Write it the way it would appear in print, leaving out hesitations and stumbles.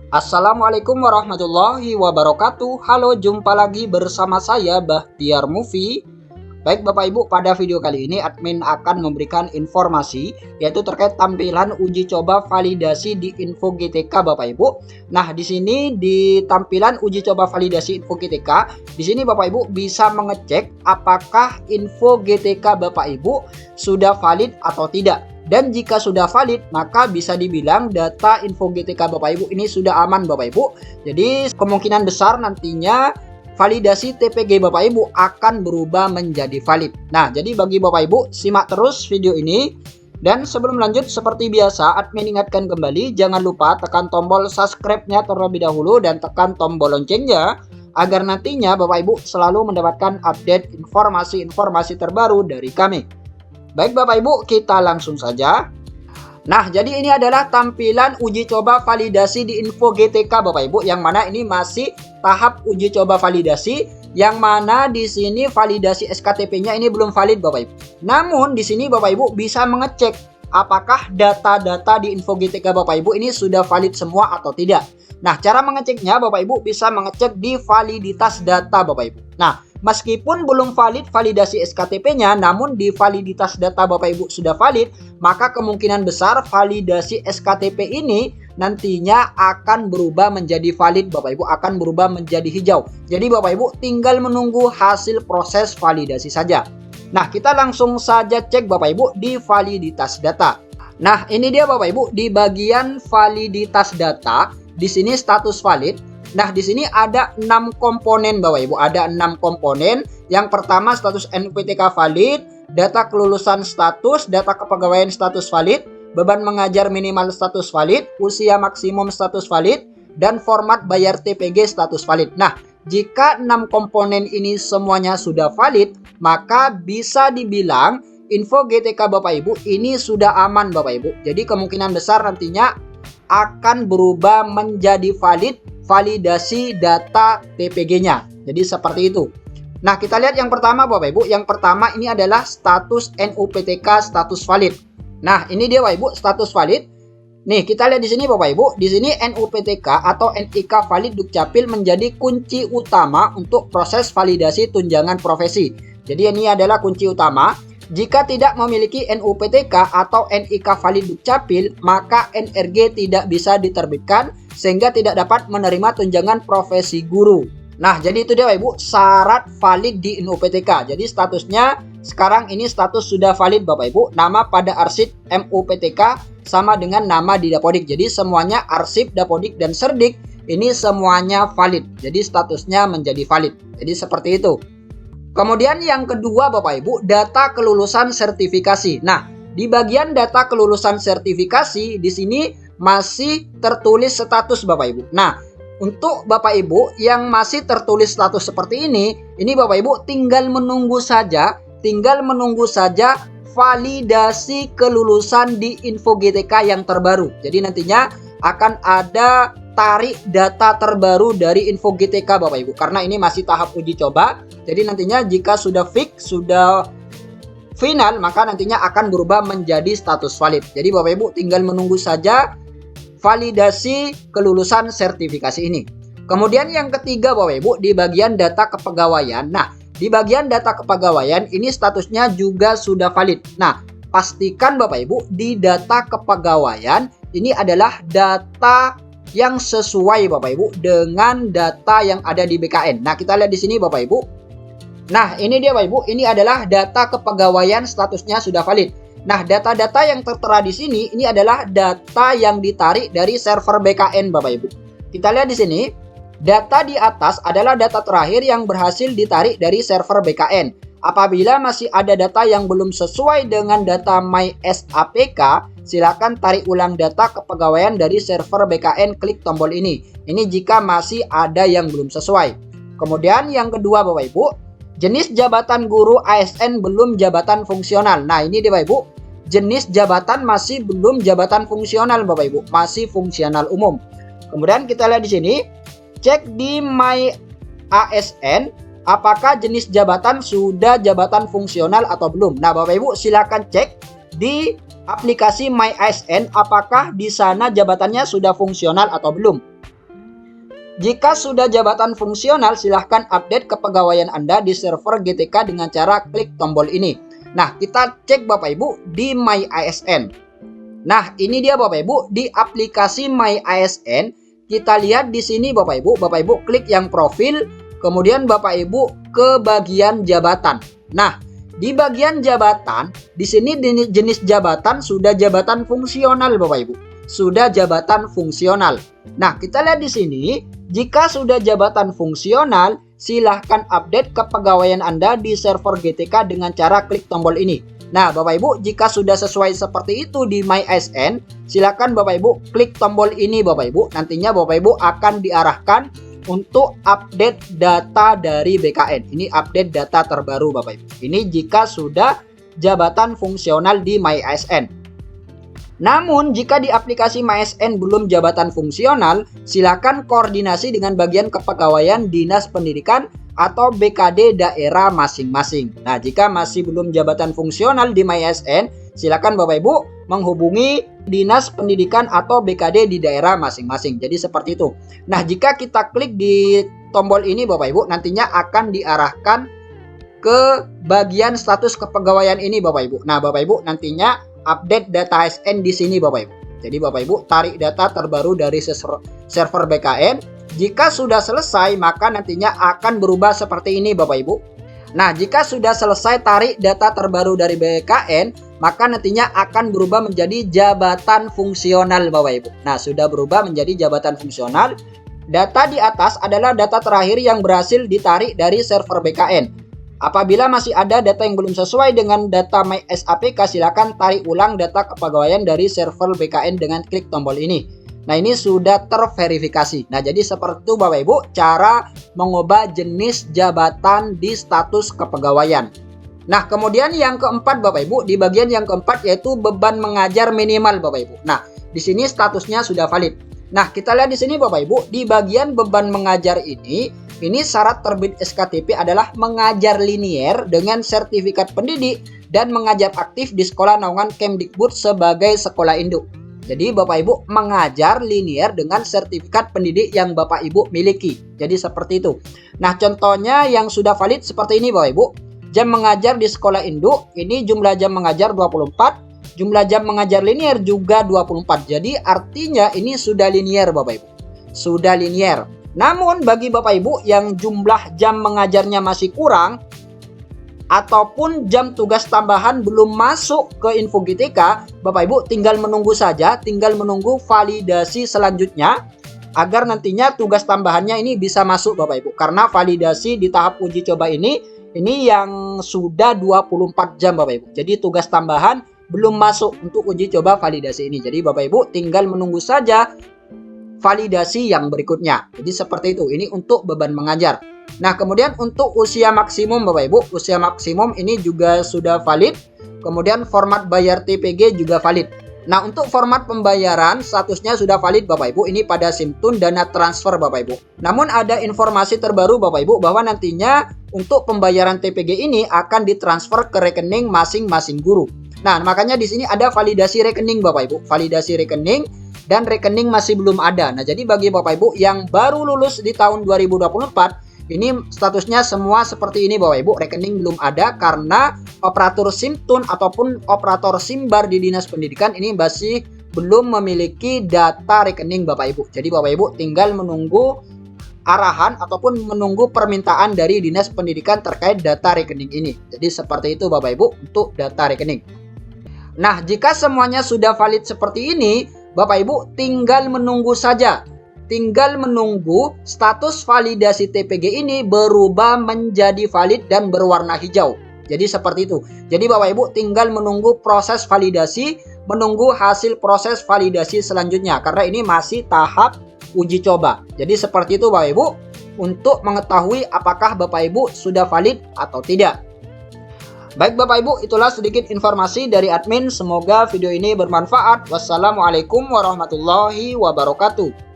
Assalamualaikum warahmatullahi wabarakatuh. Halo, jumpa lagi bersama saya Bahtiar Movie. Baik Bapak Ibu, pada video kali ini admin akan memberikan informasi yaitu terkait tampilan uji coba validasi di Info GTK Bapak Ibu. Nah, di sini di tampilan uji coba validasi Info GTK, di sini Bapak Ibu bisa mengecek apakah Info GTK Bapak Ibu sudah valid atau tidak. Dan jika sudah valid, maka bisa dibilang data Info GTK Bapak Ibu ini sudah aman Bapak Ibu. Jadi kemungkinan besar nantinya validasi TPG Bapak Ibu akan berubah menjadi valid. Nah, jadi bagi Bapak Ibu, simak terus video ini. Dan sebelum lanjut, seperti biasa, admin ingatkan kembali, jangan lupa tekan tombol subscribe-nya terlebih dahulu dan tekan tombol loncengnya, agar nantinya Bapak Ibu selalu mendapatkan update informasi-informasi terbaru dari kami. Baik Bapak Ibu, kita langsung saja. Nah, jadi ini adalah tampilan uji coba validasi di Info GTK Bapak Ibu, yang mana ini masih tahap uji coba validasi, yang mana di sini validasi SKTP-nya ini belum valid Bapak Ibu. Namun di sini Bapak Ibu bisa mengecek apakah data-data di Info GTK Bapak Ibu ini sudah valid semua atau tidak. Nah, cara mengeceknya Bapak Ibu bisa mengecek di validitas data Bapak Ibu. Nah, meskipun belum valid validasi SKTP-nya, namun di validitas data Bapak Ibu sudah valid, maka kemungkinan besar validasi SKTP ini nantinya akan berubah menjadi valid Bapak Ibu, akan berubah menjadi hijau. Jadi Bapak Ibu tinggal menunggu hasil proses validasi saja. Nah, kita langsung saja cek Bapak Ibu di validitas data. Nah, ini dia Bapak Ibu di bagian validitas data. Di sini status valid. Nah, di sini ada 6 komponen Bapak Ibu, ada 6 komponen. Yang pertama status NUPTK valid, data kelulusan status, data kepegawaian status valid, beban mengajar minimal status valid, usia maksimum status valid, dan format bayar TPG status valid. Nah, jika 6 komponen ini semuanya sudah valid, maka bisa dibilang Info GTK Bapak Ibu ini sudah aman Bapak Ibu. Jadi kemungkinan besar nantinya akan berubah menjadi valid validasi data TPG-nya. Jadi seperti itu. Nah, kita lihat yang pertama Bapak Ibu. Yang pertama ini adalah status NUPTK status valid. Nah, ini dia Bapak Ibu status valid. Nih, kita lihat di sini Bapak Ibu. Di sini NUPTK atau NIK valid Dukcapil menjadi kunci utama untuk proses validasi tunjangan profesi. Jadi ini adalah kunci utama. Jika tidak memiliki NUPTK atau NIK valid Dukcapil, maka NRG tidak bisa diterbitkan sehingga tidak dapat menerima tunjangan profesi guru. Nah, jadi itu dia Bapak Ibu syarat valid di NUPTK. Jadi statusnya sekarang ini status sudah valid Bapak Ibu. Nama pada arsip MUPTK sama dengan nama di Dapodik. Jadi semuanya arsip, Dapodik dan Serdik ini semuanya valid. Jadi statusnya menjadi valid. Jadi seperti itu. Kemudian yang kedua Bapak Ibu, data kelulusan sertifikasi. Nah, di bagian data kelulusan sertifikasi di sini masih tertulis status Bapak Ibu. Nah, untuk Bapak Ibu yang masih tertulis status seperti ini Bapak Ibu tinggal menunggu saja validasi kelulusan di Info GTK yang terbaru. Jadi nantinya akan ada tarik data terbaru dari Info GTK Bapak Ibu, karena ini masih tahap uji coba. Jadi nantinya jika sudah fix, sudah final, maka nantinya akan berubah menjadi status valid. Jadi Bapak Ibu tinggal menunggu saja validasi kelulusan sertifikasi ini. Kemudian yang ketiga Bapak Ibu di bagian data kepegawaian. Nah, di bagian data kepegawaian ini statusnya juga sudah valid. Nah, pastikan Bapak Ibu di data kepegawaian ini adalah data yang sesuai Bapak Ibu dengan data yang ada di BKN. Nah, kita lihat di sini Bapak Ibu. Nah, ini dia Bapak Ibu, ini adalah data kepegawaian statusnya sudah valid. Nah, data-data yang tertera di sini ini adalah data yang ditarik dari server BKN Bapak Ibu. Kita lihat di sini, data di atas adalah data terakhir yang berhasil ditarik dari server BKN. Apabila masih ada data yang belum sesuai dengan data MySAPK, silakan tarik ulang data kepegawaian dari server BKN, klik tombol ini. Ini jika masih ada yang belum sesuai. Kemudian yang kedua Bapak Ibu, jenis jabatan guru ASN belum jabatan fungsional. Nah, ini dia Bapak Ibu, jenis jabatan masih belum jabatan fungsional Bapak Ibu, masih fungsional umum. Kemudian kita lihat di sini, cek di My ASN apakah jenis jabatan sudah jabatan fungsional atau belum. Nah, Bapak Ibu silakan cek di aplikasi My ASN apakah di sana jabatannya sudah fungsional atau belum. Jika sudah jabatan fungsional, silahkan update kepegawaian Anda di server GTK dengan cara klik tombol ini. Nah, kita cek Bapak Ibu di My ASN. Nah, ini dia Bapak Ibu di aplikasi My ASN. Kita lihat di sini Bapak Ibu klik yang profil, kemudian Bapak Ibu ke bagian jabatan. Nah, di bagian jabatan, di sini jenis jabatan sudah jabatan fungsional Bapak Ibu. Sudah jabatan fungsional. Nah, kita lihat di sini, jika sudah jabatan fungsional, silahkan update kepegawaian Anda di server GTK dengan cara klik tombol ini. Nah, Bapak Ibu, jika sudah sesuai seperti itu di My ASN, silahkan Bapak Ibu klik tombol ini Bapak Ibu. Nantinya Bapak Ibu akan diarahkan untuk update data dari BKN. Ini update data terbaru Bapak Ibu. Ini jika sudah jabatan fungsional di My ASN. Namun jika di aplikasi My ASN belum jabatan fungsional, silakan koordinasi dengan bagian kepegawaian Dinas Pendidikan atau BKD daerah masing-masing. Nah, jika masih belum jabatan fungsional di My ASN, silakan Bapak Ibu menghubungi Dinas Pendidikan atau BKD di daerah masing-masing. Jadi seperti itu. Nah, jika kita klik di tombol ini Bapak Ibu, nantinya akan diarahkan ke bagian status kepegawaian ini Bapak Ibu. Nah, Bapak Ibu nantinya update data ASN di sini Bapak Ibu. Jadi Bapak Ibu tarik data terbaru dari server BKN. Jika sudah selesai, maka nantinya akan berubah seperti ini Bapak Ibu. Nah, jika sudah selesai tarik data terbaru dari BKN, maka nantinya akan berubah menjadi jabatan fungsional Bapak Ibu. Nah, sudah berubah menjadi jabatan fungsional. Data di atas adalah data terakhir yang berhasil ditarik dari server BKN. Apabila masih ada data yang belum sesuai dengan data My SAPK, silakan tarik ulang data kepegawaian dari server BKN dengan klik tombol ini. Nah, ini sudah terverifikasi. Nah, jadi seperti itu Bapak Ibu cara mengubah jenis jabatan di status kepegawaian. Nah, kemudian yang keempat Bapak Ibu, di bagian yang keempat yaitu beban mengajar minimal Bapak Ibu. Nah, di sini statusnya sudah valid. Nah, kita lihat di sini Bapak Ibu, di bagian beban mengajar ini syarat terbit SKTP adalah mengajar linier dengan sertifikat pendidik dan mengajar aktif di Sekolah Naungan Kemdikbud sebagai sekolah induk. Jadi Bapak Ibu mengajar linier dengan sertifikat pendidik yang Bapak Ibu miliki. Jadi seperti itu. Nah, contohnya yang sudah valid seperti ini Bapak Ibu. Jam mengajar di sekolah induk, ini jumlah jam mengajar 24, jumlah jam mengajar linier juga 24. Jadi artinya ini sudah linier Bapak Ibu. Sudah linier. Namun bagi Bapak Ibu yang jumlah jam mengajarnya masih kurang ataupun jam tugas tambahan belum masuk ke info GTK, Bapak Ibu tinggal menunggu saja, tinggal menunggu validasi selanjutnya agar nantinya tugas tambahannya ini bisa masuk Bapak Ibu. Karena validasi di tahap uji coba ini yang sudah 24 jam Bapak Ibu. Jadi tugas tambahan belum masuk untuk uji coba validasi ini. Jadi Bapak Ibu tinggal menunggu saja validasi yang berikutnya. Jadi seperti itu. Ini untuk beban mengajar. Nah, kemudian untuk usia maksimum Bapak Ibu, usia maksimum ini juga sudah valid. Kemudian format bayar TPG juga valid. Nah, untuk format pembayaran statusnya sudah valid Bapak Ibu. Ini pada SIMTUN dana transfer Bapak Ibu. Namun ada informasi terbaru Bapak Ibu bahwa nantinya untuk pembayaran TPG ini akan ditransfer ke rekening masing-masing guru. Nah, makanya di sini ada validasi rekening Bapak Ibu. Validasi rekening dan rekening masih belum ada. Nah, jadi bagi Bapak Ibu yang baru lulus di tahun 2024, ini statusnya semua seperti ini Bapak Ibu. Rekening belum ada karena operator SIMTUN ataupun operator SIMBAR di Dinas Pendidikan ini masih belum memiliki data rekening Bapak Ibu. Jadi Bapak Ibu tinggal menunggu arahan ataupun menunggu permintaan dari Dinas Pendidikan terkait data rekening ini. Jadi seperti itu Bapak Ibu untuk data rekening. Nah, jika semuanya sudah valid seperti ini, Bapak Ibu tinggal menunggu saja. Tinggal menunggu status validasi TPG ini berubah menjadi valid dan berwarna hijau. Jadi seperti itu. Jadi Bapak Ibu tinggal menunggu proses validasi, menunggu hasil proses validasi selanjutnya. Karena ini masih tahap uji coba. Jadi seperti itu Bapak Ibu untuk mengetahui apakah Bapak Ibu sudah valid atau tidak. Baik Bapak Ibu, itulah sedikit informasi dari admin. Semoga video ini bermanfaat. Wassalamualaikum warahmatullahi wabarakatuh.